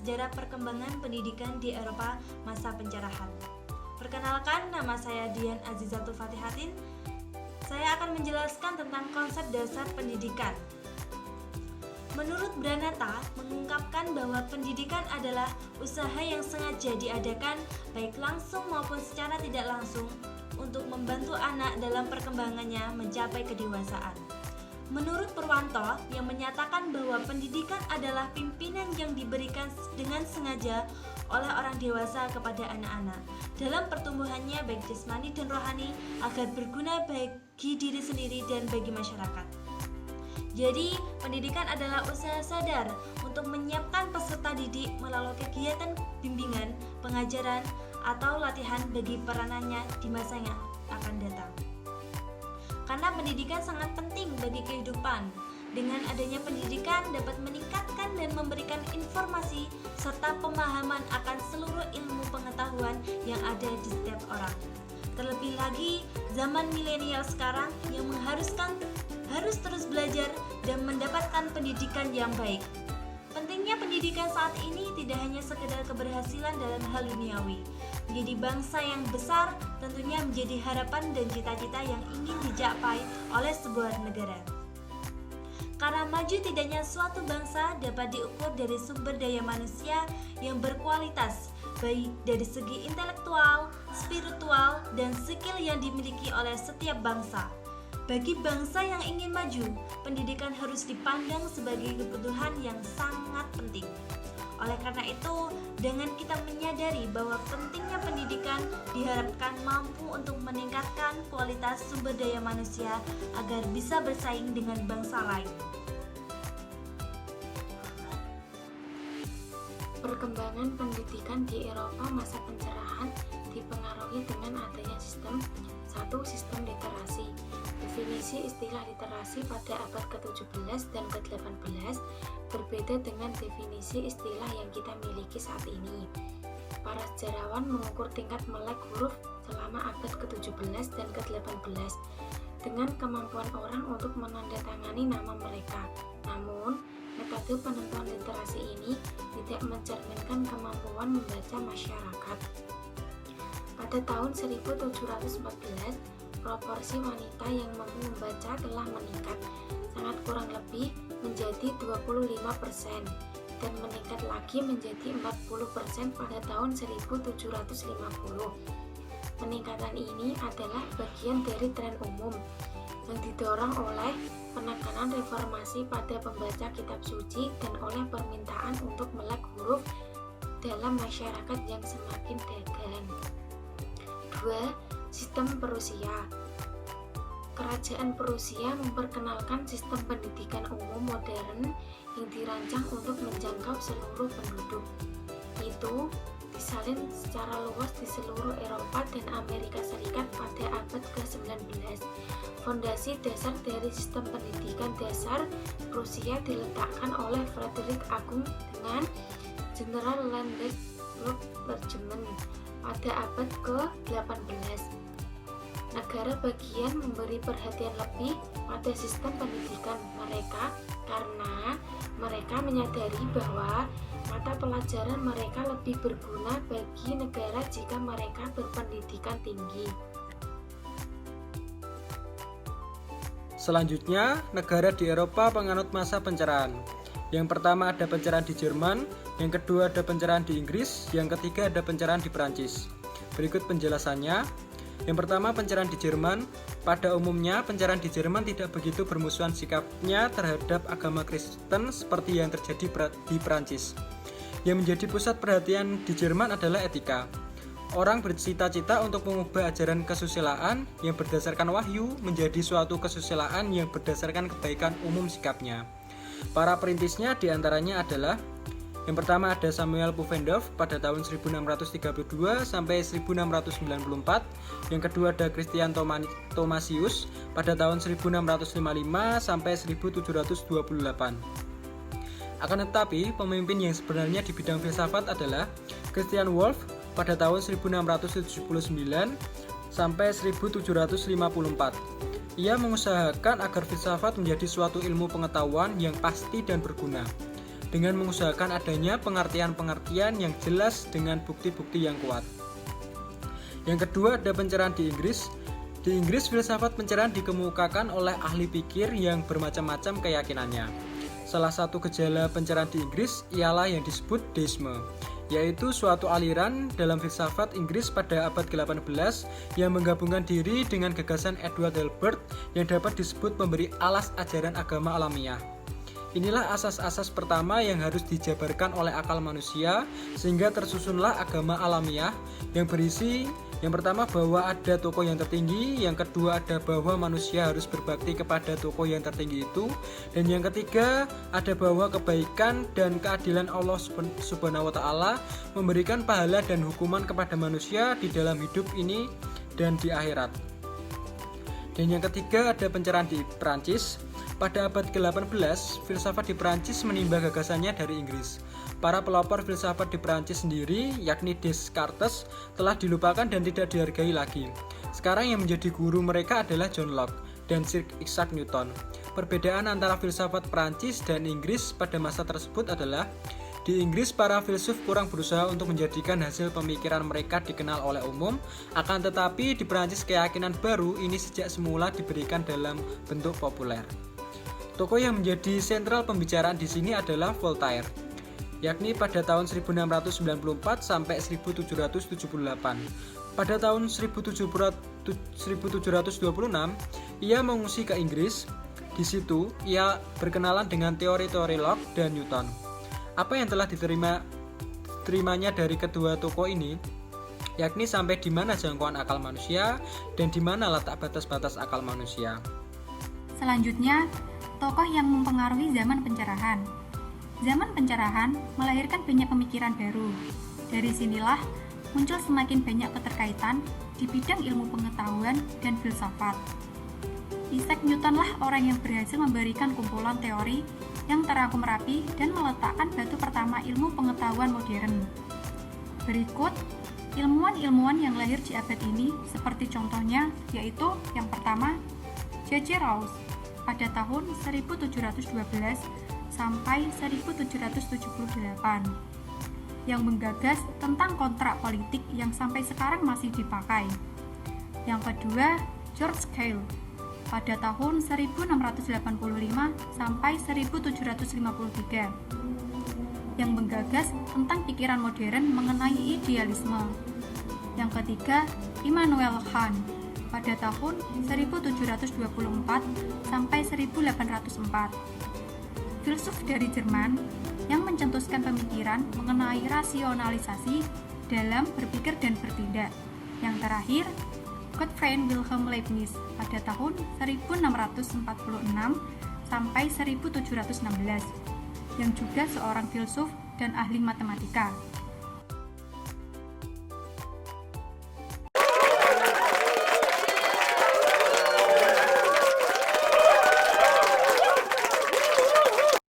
sejarah perkembangan pendidikan di Eropa masa pencerahan. Perkenalkan, nama saya Dian Azizatul Fatihatin. Saya akan menjelaskan tentang konsep dasar pendidikan. Menurut Branata, mengungkapkan bahwa pendidikan adalah usaha yang sengaja diadakan baik langsung maupun secara tidak langsung untuk membantu anak dalam perkembangannya mencapai kedewasaan. Menurut Purwanto, yang menyatakan bahwa pendidikan adalah pimpinan yang diberikan dengan sengaja oleh orang dewasa kepada anak-anak dalam pertumbuhannya baik jasmani dan rohani agar berguna bagi diri sendiri dan bagi masyarakat. Jadi, pendidikan adalah usaha sadar untuk menyiapkan peserta didik melalui kegiatan bimbingan, pengajaran, atau latihan bagi peranannya di masa yang akan datang. Karena pendidikan sangat penting bagi kehidupan. Dengan adanya pendidikan dapat meningkatkan dan memberikan informasi serta pemahaman akan seluruh ilmu pengetahuan yang ada di setiap orang. Terlebih lagi, zaman milenial sekarang yang mengharuskan harus terus belajar dan mendapatkan pendidikan yang baik. Pentingnya pendidikan saat ini tidak hanya sekedar keberhasilan dalam hal duniawi. Menjadi bangsa yang besar tentunya menjadi harapan dan cita-cita yang ingin dicapai oleh sebuah negara. Karena maju tidaknya suatu bangsa dapat diukur dari sumber daya manusia yang berkualitas, baik dari segi intelektual, spiritual, dan skill yang dimiliki oleh setiap bangsa. Bagi bangsa yang ingin maju, pendidikan harus dipandang sebagai kebutuhan yang sangat penting. Oleh karena itu, dengan kita menyadari bahwa pentingnya pendidikan diharapkan mampu untuk meningkatkan kualitas sumber daya manusia agar bisa bersaing dengan bangsa lain. Perkembangan pendidikan di Eropa masa pencerahan dipengaruhi dengan adanya sistem literasi. Definisi istilah literasi pada abad ke-17 dan ke-18 berbeda dengan definisi istilah yang kita miliki saat ini. Para sejarawan mengukur tingkat melek huruf selama abad ke-17 dan ke-18 dengan kemampuan orang untuk menandatangani nama mereka. Namun, metode penentuan literasi ini tidak mencerminkan kemampuan membaca masyarakat. Pada tahun 1714, proporsi wanita yang mampu membaca telah meningkat, sangat kurang lebih menjadi 25% dan meningkat lagi menjadi 40% pada tahun 1750. Peningkatan ini adalah bagian dari tren umum yang didorong oleh penekanan reformasi pada pembaca kitab suci dan oleh permintaan untuk melek huruf dalam masyarakat yang semakin dagang. 2. Sistem Prusia. Kerajaan Prusia memperkenalkan sistem pendidikan umum modern yang dirancang untuk menjangkau seluruh penduduk. Itu disalin secara luas di seluruh Eropa dan Amerika Serikat pada abad ke-19. Fondasi dasar dari sistem pendidikan dasar Prusia diletakkan oleh Frederick Agung dengan General Landesreglement pada abad ke-18. Negara bagian memberi perhatian lebih pada sistem pendidikan mereka karena mereka menyadari bahwa mata pelajaran mereka lebih berguna bagi negara jika mereka berpendidikan tinggi. Selanjutnya, negara di Eropa penganut masa pencerahan. Yang pertama ada pencerahan di Jerman, yang kedua ada pencerahan di Inggris, yang ketiga ada pencerahan di Perancis. Berikut penjelasannya. Yang pertama, pencerahan di Jerman. Pada umumnya, pencerahan di Jerman tidak begitu bermusuhan sikapnya terhadap agama Kristen seperti yang terjadi di Perancis. Yang menjadi pusat perhatian di Jerman adalah etika. Orang bercita-cita untuk mengubah ajaran kesusilaan yang berdasarkan wahyu menjadi suatu kesusilaan yang berdasarkan kebaikan umum sikapnya. Para perintisnya diantaranya adalah yang pertama ada Samuel Pufendorf pada tahun 1632 sampai 1694. Yang kedua ada Christian Thomasius pada tahun 1655 sampai 1728. Akan tetapi, pemimpin yang sebenarnya di bidang filsafat adalah Christian Wolff pada tahun 1679 sampai 1754. Ia mengusahakan agar filsafat menjadi suatu ilmu pengetahuan yang pasti dan berguna. dengan mengusahakan adanya pengertian-pengertian yang jelas dengan bukti-bukti yang kuat. Yang kedua ada pencerahan di Inggris. Di Inggris, filsafat pencerahan dikemukakan oleh ahli pikir yang bermacam-macam keyakinannya. Salah satu gejala pencerahan di Inggris ialah yang disebut deisme, yaitu suatu aliran dalam filsafat Inggris pada abad ke-18 yang menggabungkan diri dengan gagasan Edward Hilbert yang dapat disebut memberi alas ajaran agama alamiah. Inilah asas-asas pertama yang harus dijabarkan oleh akal manusia sehingga tersusunlah agama alamiah yang berisi yang pertama bahwa ada tokoh yang tertinggi, yang kedua ada bahwa manusia harus berbakti kepada tokoh yang tertinggi itu, dan yang ketiga ada bahwa kebaikan dan keadilan Allah Subhanahu wa taala memberikan pahala dan hukuman kepada manusia di dalam hidup ini dan di akhirat. Dan yang ketiga ada pencerahan di Perancis. Pada abad ke-18, filsafat di Perancis menimba gagasannya dari Inggris. Para pelopor filsafat di Perancis sendiri, yakni Descartes, telah dilupakan dan tidak dihargai lagi. Sekarang yang menjadi guru mereka adalah John Locke dan Sir Isaac Newton. Perbedaan antara filsafat Perancis dan Inggris pada masa tersebut adalah di Inggris, para filsuf kurang berusaha untuk menjadikan hasil pemikiran mereka dikenal oleh umum, akan tetapi di Perancis keyakinan baru ini sejak semula diberikan dalam bentuk populer. Tokoh yang menjadi sentral pembicaraan di sini adalah Voltaire, yakni pada tahun 1694 sampai 1778. Pada tahun 1726, ia mengungsi ke Inggris. Di situ, ia berkenalan dengan teori-teori Locke dan Newton. Apa yang telah diterimanya dari kedua tokoh ini, yakni sampai di mana jangkauan akal manusia dan di mana letak batas-batas akal manusia. Selanjutnya, tokoh yang mempengaruhi zaman pencerahan. Zaman pencerahan melahirkan banyak pemikiran baru. Dari sinilah muncul semakin banyak keterkaitan di bidang ilmu pengetahuan dan filsafat. Isaac Newton lah orang yang berhasil memberikan kumpulan teori yang terangkum rapi dan meletakkan batu pertama ilmu pengetahuan modern. Berikut ilmuwan-ilmuwan yang lahir di abad ini seperti contohnya, yaitu yang pertama J.J. Rawls pada tahun 1712 sampai 1778 yang menggagas tentang kontrak politik yang sampai sekarang masih dipakai. Yang kedua, George Cahill pada tahun 1685 sampai 1753 yang menggagas tentang pikiran modern mengenai idealisme. Yang ketiga, Immanuel Kant pada tahun 1724 sampai 1804. Filsuf dari Jerman yang mencetuskan pemikiran mengenai rasionalisasi dalam berpikir dan bertindak. Yang terakhir, Gottfried Wilhelm Leibniz pada tahun 1646 sampai 1716 yang juga seorang filsuf dan ahli matematika.